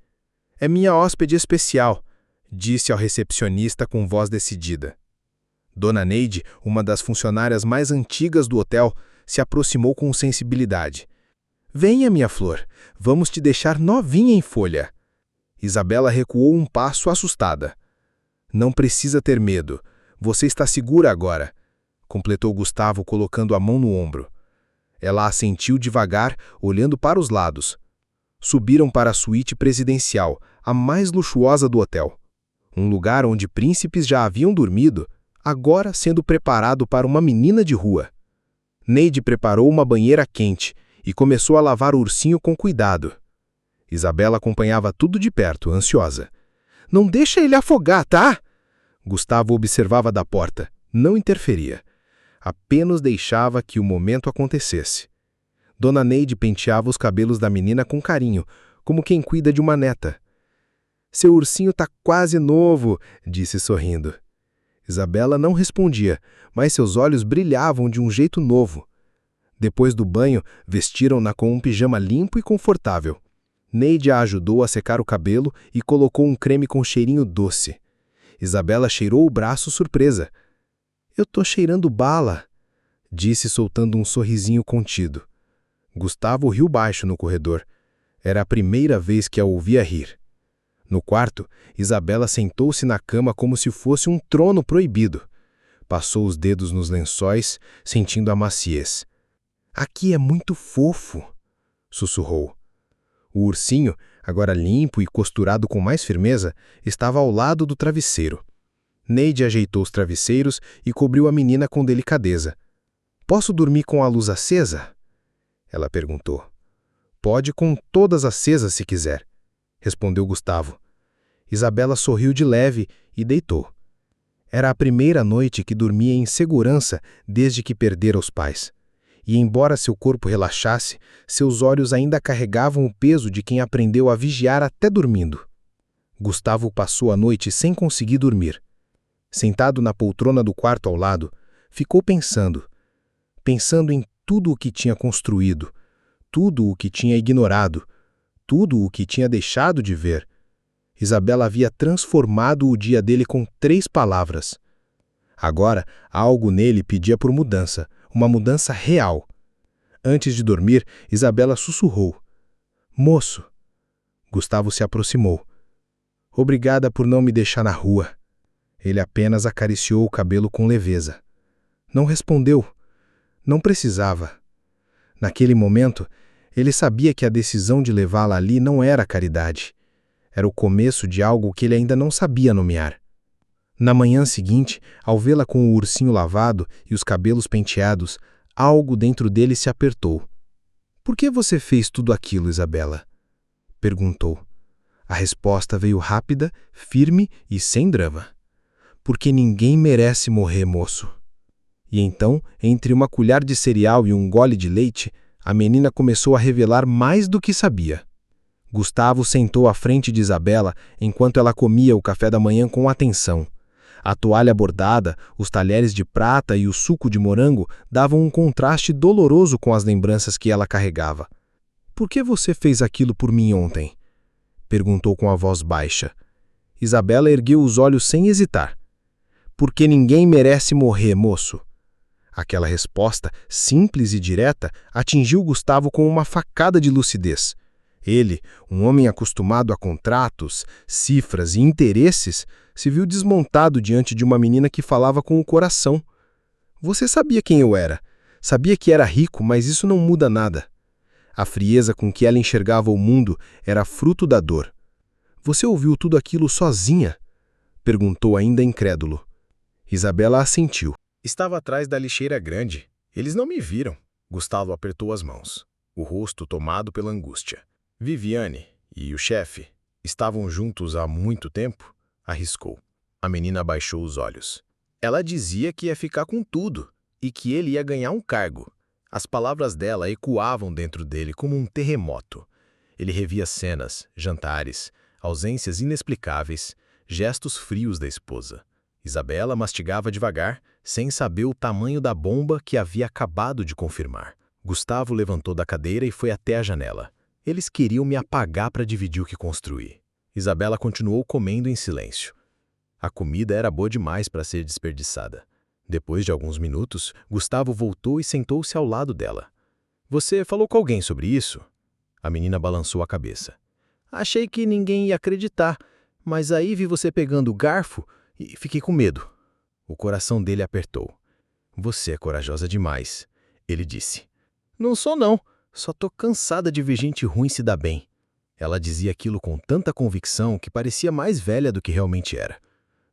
É minha hóspede especial, disse ao recepcionista com voz decidida. Dona Neide, uma das funcionárias mais antigas do hotel, se aproximou com sensibilidade. Venha, minha flor, vamos te deixar novinha em folha. Isabela recuou um passo assustada. Não precisa ter medo. Você está segura agora, completou Gustavo colocando a mão no ombro. Ela assentiu devagar, olhando para os lados. Subiram para a suíte presidencial, a mais luxuosa do hotel. Um lugar onde príncipes já haviam dormido, agora sendo preparado para uma menina de rua. Neide preparou uma banheira quente e começou a lavar o ursinho com cuidado. Isabela acompanhava tudo de perto, ansiosa. Não deixa ele afogar, tá? Gustavo observava da porta, não interferia. Apenas deixava que o momento acontecesse. Dona Neide penteava os cabelos da menina com carinho, como quem cuida de uma neta. Seu ursinho tá quase novo, disse sorrindo. Isabela não respondia, mas seus olhos brilhavam de um jeito novo. Depois do banho, vestiram-na com um pijama limpo e confortável. Neide a ajudou a secar o cabelo e colocou um creme com cheirinho doce. Isabela cheirou o braço surpresa. Eu tô cheirando bala, disse soltando um sorrisinho contido. Gustavo riu baixo no corredor. Era a primeira vez que a ouvia rir. No quarto, Isabela sentou-se na cama como se fosse um trono proibido. Passou os dedos nos lençóis, sentindo a maciez. "Aqui é muito fofo", sussurrou. O ursinho, agora limpo e costurado com mais firmeza, estava ao lado do travesseiro. Neide ajeitou os travesseiros e cobriu a menina com delicadeza. "Posso dormir com a luz acesa?" ela perguntou. "Pode com todas acesas se quiser", respondeu Gustavo. Isabela sorriu de leve e deitou. Era a primeira noite que dormia em segurança desde que perdera os pais. E embora seu corpo relaxasse, seus olhos ainda carregavam o peso de quem aprendeu a vigiar até dormindo. Gustavo passou a noite sem conseguir dormir. Sentado na poltrona do quarto ao lado, ficou pensando em tudo o que tinha construído, tudo o que tinha ignorado, tudo o que tinha deixado de ver. Isabela havia transformado o dia dele com 3 palavras. Agora, algo nele pedia por mudança, uma mudança real. Antes de dormir, Isabela sussurrou: "Moço." Gustavo se aproximou. "Obrigada por não me deixar na rua." Ele apenas acariciou o cabelo com leveza. Não respondeu. Não precisava. Naquele momento, ele sabia que a decisão de levá-la ali não era caridade. Era o começo de algo que ele ainda não sabia nomear. Na manhã seguinte, ao vê-la com o ursinho lavado e os cabelos penteados, algo dentro dele se apertou. "Por que você fez tudo aquilo, Isabela?" perguntou. A resposta veio rápida, firme e sem drama. "Porque ninguém merece morrer, moço." E então, entre uma colher de cereal e um gole de leite, a menina começou a revelar mais do que sabia. Gustavo sentou à frente de Isabela enquanto ela comia o café da manhã com atenção. A toalha bordada, os talheres de prata e o suco de morango davam um contraste doloroso com as lembranças que ela carregava. "Por que você fez aquilo por mim ontem?" perguntou com a voz baixa. Isabela ergueu os olhos sem hesitar. "Porque ninguém merece morrer, moço." Aquela resposta, simples e direta, atingiu Gustavo com uma facada de lucidez. Ele, um homem acostumado a contratos, cifras e interesses, se viu desmontado diante de uma menina que falava com o coração. "Você sabia quem eu era. Sabia que era rico, mas isso não muda nada." A frieza com que ela enxergava o mundo era fruto da dor. "Você ouviu tudo aquilo sozinha?" perguntou ainda incrédulo. Isabela assentiu. "Estava atrás da lixeira grande. Eles não me viram." Gustavo apertou as mãos, o rosto tomado pela angústia. "Viviane e o chefe estavam juntos há muito tempo?" arriscou. A menina baixou os olhos. "Ela dizia que ia ficar com tudo e que ele ia ganhar um cargo." As palavras dela ecoavam dentro dele como um terremoto. Ele revia cenas, jantares, ausências inexplicáveis, gestos frios da esposa. Isabela mastigava devagar, sem saber o tamanho da bomba que havia acabado de confirmar. Gustavo levantou da cadeira e foi até a janela. "Eles queriam me apagar para dividir o que construí." Isabela continuou comendo em silêncio. A comida era boa demais para ser desperdiçada. Depois de alguns minutos, Gustavo voltou e sentou-se ao lado dela. "Você falou com alguém sobre isso?" A menina balançou a cabeça. "Achei que ninguém ia acreditar, mas aí vi você pegando o garfo e fiquei com medo." O coração dele apertou. "Você é corajosa demais", ele disse. "Não sou não, só tô cansada de ver gente ruim se dar bem." Ela dizia aquilo com tanta convicção que parecia mais velha do que realmente era.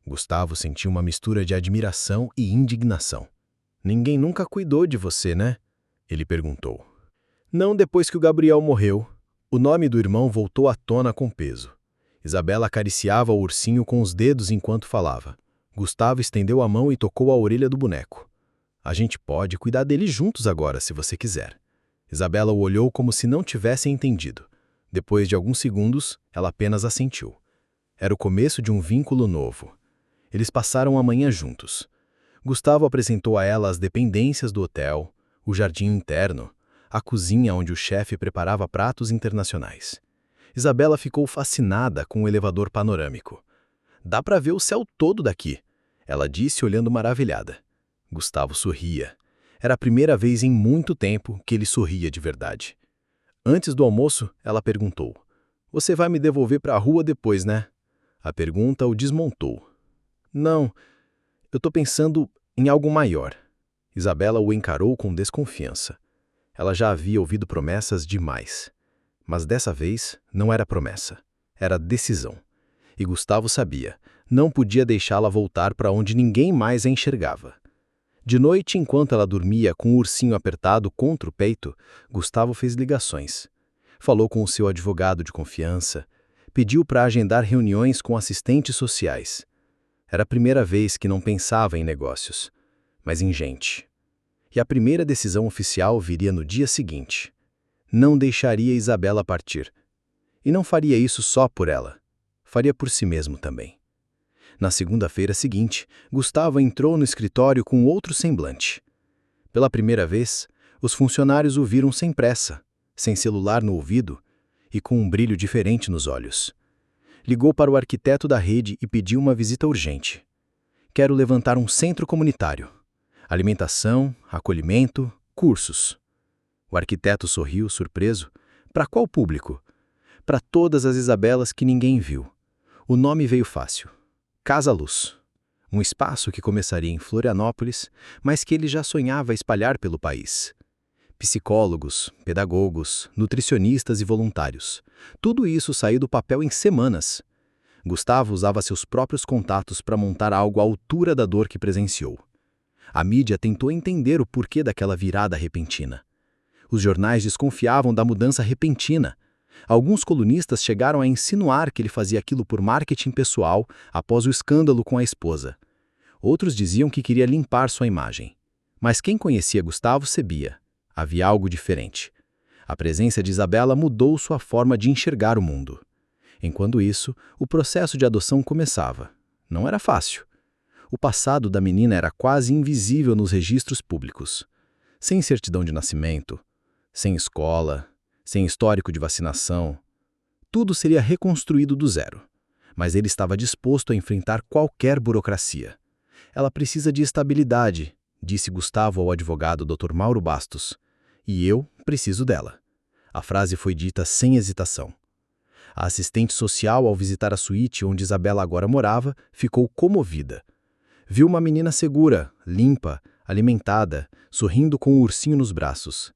Gustavo sentiu uma mistura de admiração e indignação. "Ninguém nunca cuidou de você, né?" ele perguntou. "Não depois que o Gabriel morreu." O nome do irmão voltou à tona com peso. Isabela acariciava o ursinho com os dedos enquanto falava. Gustavo estendeu a mão e tocou a orelha do boneco. "A gente pode cuidar dele juntos agora, se você quiser." Isabela o olhou como se não tivesse entendido. Depois de alguns segundos, ela apenas assentiu. Era o começo de um vínculo novo. Eles passaram a manhã juntos. Gustavo apresentou a ela as dependências do hotel, o jardim interno, a cozinha onde o chefe preparava pratos internacionais. Isabela ficou fascinada com o elevador panorâmico. "Dá para ver o céu todo daqui", ela disse olhando maravilhada. Gustavo sorria. Era a primeira vez em muito tempo que ele sorria de verdade. Antes do almoço, ela perguntou: Você vai me devolver para a rua depois, né? A pergunta o desmontou. Não, eu estou pensando em algo maior. Isabela o encarou com desconfiança. Ela já havia ouvido promessas demais. Mas dessa vez não era promessa, era decisão. E Gustavo sabia, não podia deixá-la voltar para onde ninguém mais a enxergava. De noite, enquanto ela dormia com o ursinho apertado contra o peito, Gustavo fez ligações. Falou com o seu advogado de confiança, pediu para agendar reuniões com assistentes sociais. Era a primeira vez que não pensava em negócios, mas em gente. E a primeira decisão oficial viria no dia seguinte. Não deixaria Isabela partir. E não faria isso só por ela. Faria por si mesmo também. Na segunda-feira seguinte, Gustavo entrou no escritório com outro semblante. Pela primeira vez, os funcionários o viram sem pressa, sem celular no ouvido e com um brilho diferente nos olhos. Ligou para o arquiteto da rede e pediu uma visita urgente. Quero levantar um centro comunitário. Alimentação, acolhimento, cursos. O arquiteto sorriu, surpreso. Para qual público? Para todas as Isabelas que ninguém viu. O nome veio fácil. Casa Luz. Um espaço que começaria em Florianópolis, mas que ele já sonhava espalhar pelo país. Psicólogos, pedagogos, nutricionistas e voluntários. Tudo isso saiu do papel em semanas. Gustavo usava seus próprios contatos para montar algo à altura da dor que presenciou. A mídia tentou entender o porquê daquela virada repentina. Os jornais desconfiavam da mudança repentina. Alguns colunistas chegaram a insinuar que ele fazia aquilo por marketing pessoal após o escândalo com a esposa. Outros diziam que queria limpar sua imagem. Mas quem conhecia Gustavo sabia. Havia algo diferente. A presença de Isabela mudou sua forma de enxergar o mundo. Enquanto isso, o processo de adoção começava. Não era fácil. O passado da menina era quase invisível nos registros públicos. Sem certidão de nascimento, sem escola, sem histórico de vacinação. Tudo seria reconstruído do zero. Mas ele estava disposto a enfrentar qualquer burocracia. Ela precisa de estabilidade, disse Gustavo ao advogado Dr. Mauro Bastos. E eu preciso dela. A frase foi dita sem hesitação. A assistente social, ao visitar a suíte onde Isabela agora morava, ficou comovida. Viu uma menina segura, limpa, alimentada, sorrindo com o ursinho nos braços.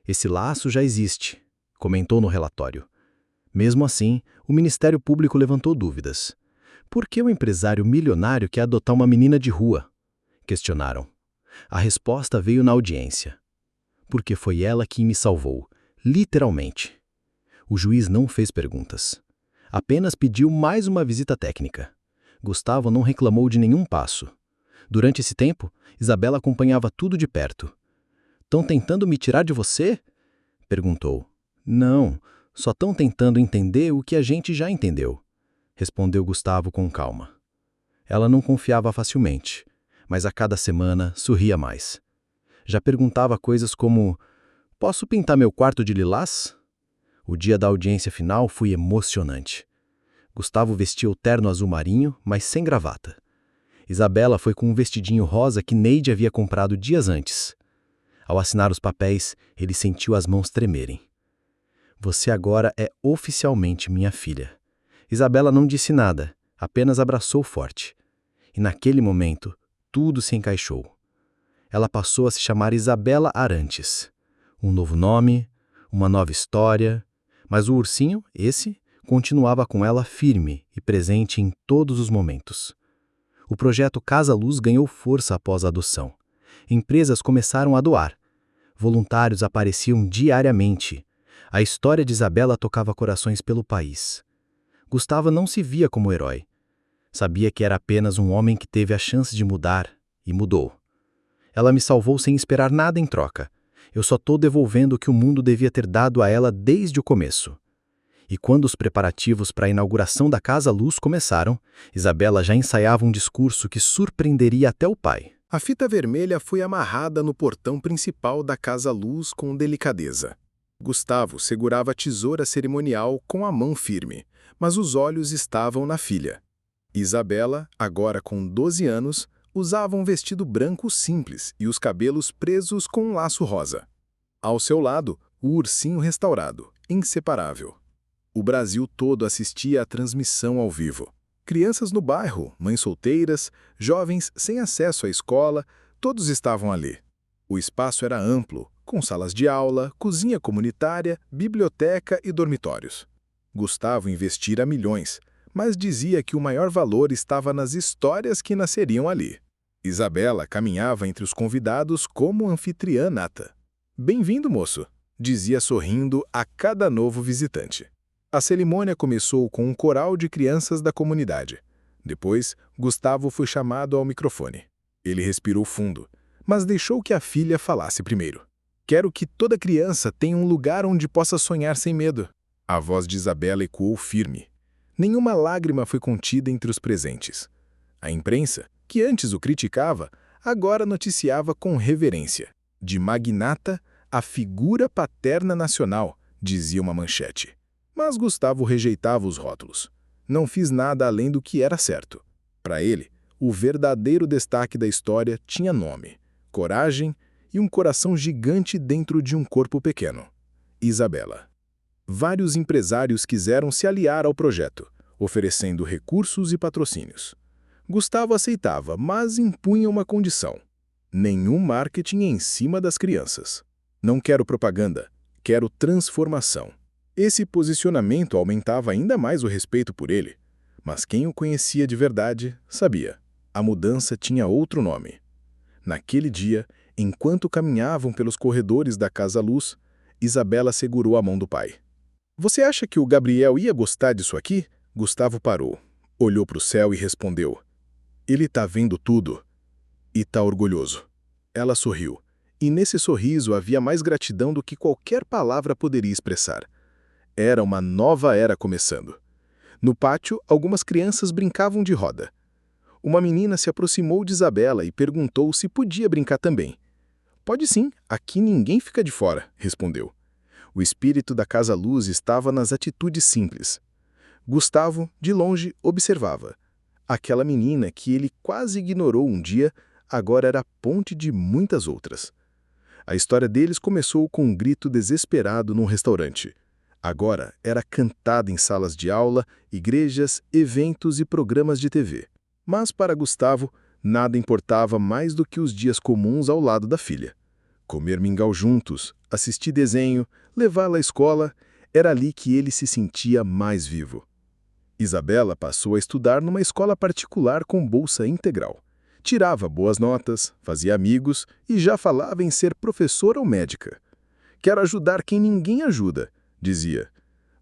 Esse laço já existe, comentou no relatório. Mesmo assim, o Ministério Público levantou dúvidas. Por que o empresário milionário quer adotar uma menina de rua? Questionaram. A resposta veio na audiência. Porque foi ela quem me salvou, literalmente. O juiz não fez perguntas. Apenas pediu mais uma visita técnica. Gustavo não reclamou de nenhum passo. Durante esse tempo, Isabela acompanhava tudo de perto. "Estão tentando me tirar de você?" perguntou. "Não, só estão tentando entender o que a gente já entendeu", respondeu Gustavo com calma. Ela não confiava facilmente, mas a cada semana sorria mais. Já perguntava coisas como: "Posso pintar meu quarto de lilás?" O dia da audiência final foi emocionante. Gustavo vestia o terno azul marinho, mas sem gravata. Isabela foi com um vestidinho rosa que Neide havia comprado dias antes. Ao assinar os papéis, ele sentiu as mãos tremerem. "Você agora é oficialmente minha filha." Isabela não disse nada, apenas abraçou forte. E naquele momento, tudo se encaixou. Ela passou a se chamar Isabela Arantes. Um novo nome, uma nova história, mas o ursinho, esse, continuava com ela firme e presente em todos os momentos. O projeto Casa Luz ganhou força após a adoção. Empresas começaram a doar. Voluntários apareciam diariamente. A história de Isabela tocava corações pelo país. Gustavo não se via como herói. Sabia que era apenas um homem que teve a chance de mudar, e mudou. "Ela me salvou sem esperar nada em troca. Eu só estou devolvendo o que o mundo devia ter dado a ela desde o começo." E quando os preparativos para a inauguração da Casa Luz começaram, Isabela já ensaiava um discurso que surpreenderia até o pai. A fita vermelha foi amarrada no portão principal da Casa Luz com delicadeza. Gustavo segurava a tesoura cerimonial com a mão firme, mas os olhos estavam na filha. Isabela, agora com 12 anos, usava um vestido branco simples e os cabelos presos com um laço rosa. Ao seu lado, o ursinho restaurado, inseparável. O Brasil todo assistia à transmissão ao vivo. Crianças no bairro, mães solteiras, jovens sem acesso à escola, todos estavam ali. O espaço era amplo, com salas de aula, cozinha comunitária, biblioteca e dormitórios. Gustavo investira milhões, mas dizia que o maior valor estava nas histórias que nasceriam ali. Isabela caminhava entre os convidados como anfitriã nata. "Bem-vindo, moço", dizia sorrindo a cada novo visitante. A cerimônia começou com um coral de crianças da comunidade. Depois, Gustavo foi chamado ao microfone. Ele respirou fundo, mas deixou que a filha falasse primeiro. "Quero que toda criança tenha um lugar onde possa sonhar sem medo." A voz de Isabela ecoou firme. Nenhuma lágrima foi contida entre os presentes. A imprensa, que antes o criticava, agora noticiava com reverência. "De magnata a figura paterna nacional", dizia uma manchete. Mas Gustavo rejeitava os rótulos. Não fiz nada além do que era certo. Para ele, o verdadeiro destaque da história tinha nome, coragem e um coração gigante dentro de um corpo pequeno. Isabela. Vários empresários quiseram se aliar ao projeto, oferecendo recursos e patrocínios. Gustavo aceitava, mas impunha uma condição: nenhum marketing em cima das crianças. "Não quero propaganda, quero transformação." Esse posicionamento aumentava ainda mais o respeito por ele. Mas quem o conhecia de verdade sabia. A mudança tinha outro nome. Naquele dia, enquanto caminhavam pelos corredores da Casa Luz, Isabela segurou a mão do pai. "Você acha que o Gabriel ia gostar disso aqui?" Gustavo parou, olhou para o céu e respondeu: "Ele está vendo tudo e está orgulhoso." Ela sorriu, e nesse sorriso havia mais gratidão do que qualquer palavra poderia expressar. Era uma nova era começando. No pátio, algumas crianças brincavam de roda. Uma menina se aproximou de Isabela e perguntou se podia brincar também. "Pode sim, aqui ninguém fica de fora", respondeu. O espírito da Casa Luz estava nas atitudes simples. Gustavo, de longe, observava. Aquela menina que ele quase ignorou um dia, agora era a ponte de muitas outras. A história deles começou com um grito desesperado num restaurante. Agora era cantada em salas de aula, igrejas, eventos e programas de TV. Mas para Gustavo, nada importava mais do que os dias comuns ao lado da filha. Comer mingau juntos, assistir desenho, levá-la à escola, era ali que ele se sentia mais vivo. Isabela passou a estudar numa escola particular com bolsa integral. Tirava boas notas, fazia amigos e já falava em ser professora ou médica. "Quero ajudar quem ninguém ajuda", dizia.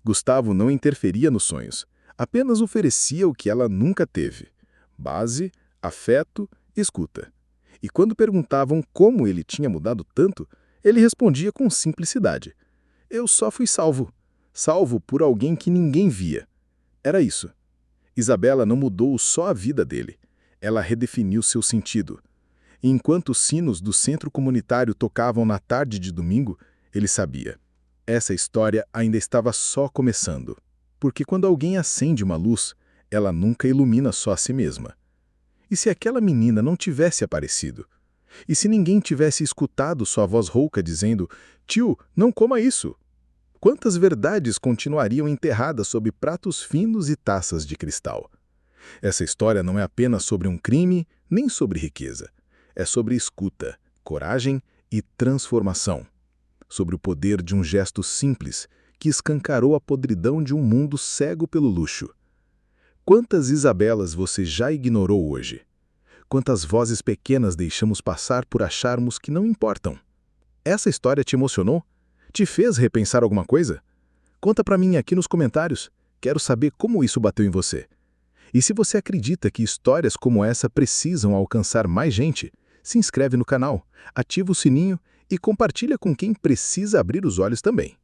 Gustavo não interferia nos sonhos, apenas oferecia o que ela nunca teve: base, afeto, escuta. E quando perguntavam como ele tinha mudado tanto, ele respondia com simplicidade: "Eu só fui salvo. Salvo por alguém que ninguém via." Era isso. Isabela não mudou só a vida dele, ela redefiniu seu sentido. E enquanto os sinos do centro comunitário tocavam na tarde de domingo, ele sabia: essa história ainda estava só começando. Porque quando alguém acende uma luz, ela nunca ilumina só a si mesma. E se aquela menina não tivesse aparecido? E se ninguém tivesse escutado sua voz rouca dizendo: "Tio, não coma isso"? Quantas verdades continuariam enterradas sob pratos finos e taças de cristal? Essa história não é apenas sobre um crime, nem sobre riqueza. É sobre escuta, coragem e transformação. Sobre o poder de um gesto simples que escancarou a podridão de um mundo cego pelo luxo. Quantas Isabelas você já ignorou hoje? Quantas vozes pequenas deixamos passar por acharmos que não importam? Essa história te emocionou? Te fez repensar alguma coisa? Conta pra mim aqui nos comentários. Quero saber como isso bateu em você. E se você acredita que histórias como essa precisam alcançar mais gente, se inscreve no canal, ativa o sininho e compartilha com quem precisa abrir os olhos também.